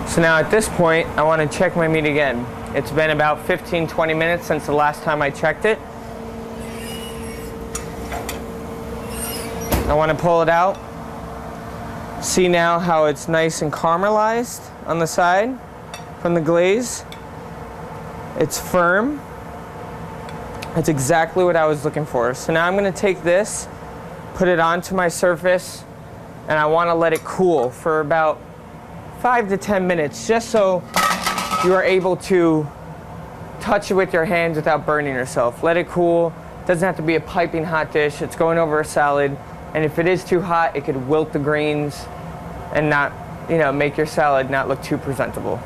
So now at this point, I want to check my meat again. It's been about 15-20 minutes since the last time I checked it. I want to pull it out. See now how it's nice and caramelized on the side from the glaze. It's firm. That's exactly what I was looking for. So now I'm going to take this, put it onto my surface, and I want to let it cool for about 5 to 10 minutes, just so you are able to touch it with your hands without burning yourself. Let it cool. It doesn't have to be a piping hot dish. It's going over a salad, and if it is too hot, it could wilt the greens and not, make your salad not look too presentable.